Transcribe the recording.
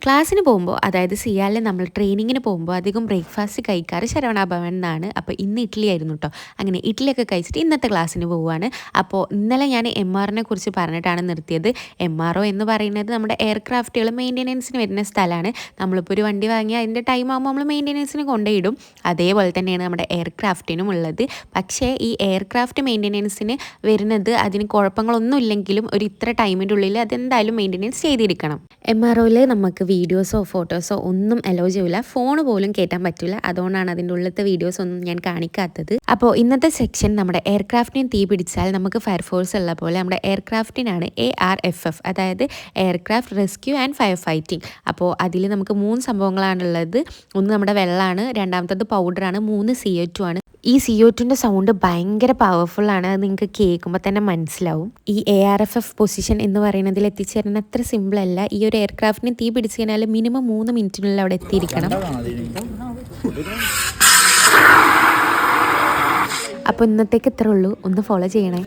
ക്ലാസ്സിന് പോകുമ്പോൾ അതായത് സിയാലിൽ നമ്മൾ ട്രെയിനിങ്ങിന് പോകുമ്പോൾ അധികം ബ്രേക്ക്ഫാസ്റ്റ് കഴിക്കാറ് ശരവണ ഭവൻ എന്നാണ്. അപ്പോൾ ഇന്ന് ഇഡ്ഡലി ആയിരുന്നു കേട്ടോ. അങ്ങനെ ഇഡ്ഡലിയൊക്കെ കഴിച്ചിട്ട് ഇന്നത്തെ ക്ലാസ്സിന് പോവുകയാണ്. അപ്പോൾ ഇന്നലെ ഞാൻ MRനെ കുറിച്ച് പറഞ്ഞിട്ടാണ് നിർത്തിയത്. MRO എന്ന് പറയുന്നത് നമ്മുടെ എയർക്രാഫ്റ്റുകൾ മെയിൻ്റെനൻസിന് വരുന്ന സ്ഥലമാണ്. നമ്മളിപ്പോൾ ഒരു വണ്ടി വാങ്ങിയാൽ അതിൻ്റെ ടൈം ആകുമ്പോൾ നമ്മൾ മെയിൻ്റെനൻസിന് കൊണ്ടുപോയിടും. അതേപോലെ തന്നെയാണ് നമ്മുടെ എയർക്രാഫ്റ്റിനും ഉള്ളത്. പക്ഷേ ഈ എയർക്രാഫ്റ്റ് മെയിൻ്റെനൻസിന് വരുന്നത് അതിന് കുഴപ്പങ്ങളൊന്നും ഇല്ലെങ്കിലും ഒരു ഇത്ര ടൈമിൻ്റെ ഉള്ളിൽ അതെന്തായാലും മെയിൻ്റെനൻസ് ചെയ്തിരിക്കണം. MROയിൽ നമുക്ക് വീഡിയോസോ ഫോട്ടോസോ ഒന്നും അലോ ചെയ്യില്ല, ഫോൺ പോലും കയറ്റാൻ പറ്റില്ല. അതുകൊണ്ടാണ് അതിൻ്റെ ഉള്ളിലത്തെ വീഡിയോസ് ഒന്നും ഞാൻ കാണിക്കാത്തത്. അപ്പോൾ ഇന്നത്തെ സെക്ഷൻ നമ്മുടെ എയർക്രാഫ്റ്റിന് തീ പിടിച്ചാൽ നമുക്ക് ഫയർഫോഴ്സ് ഉള്ള പോലെ നമ്മുടെ എയർക്രാഫ്റ്റിനാണ് ARFF, അതായത് aircraft rescue and fire fighting. അപ്പോൾ അതിൽ നമുക്ക് 3 സംഭവങ്ങളാണുള്ളത്. ഒന്ന് നമ്മുടെ വെള്ളമാണ്, രണ്ടാമത്തത് പൗഡറാണ്, 3 CO2 ആണ്. ഈ CO2ൻ്റെ സൗണ്ട് ഭയങ്കര പവർഫുള്ളാണ്. അത് നിങ്ങൾക്ക് കേൾക്കുമ്പോൾ തന്നെ മനസ്സിലാവും. ഈ ARFF പൊസിഷൻ എന്ന് പറയുന്നതിൽ എത്തിച്ചേരാൻ അത്ര സിമ്പിളല്ല. ഈ ഒരു എയർക്രാഫ്റ്റിന് തീ പിടിച്ചു കഴിഞ്ഞാൽ മിനിമം 3 മിനിറ്റിനുള്ളിൽ അവിടെ എത്തിയിരിക്കണം. അപ്പോൾ ഇന്നത്തേക്ക് ഇത്രേ ഉള്ളൂ. ഒന്ന് ഫോളോ ചെയ്യണേ.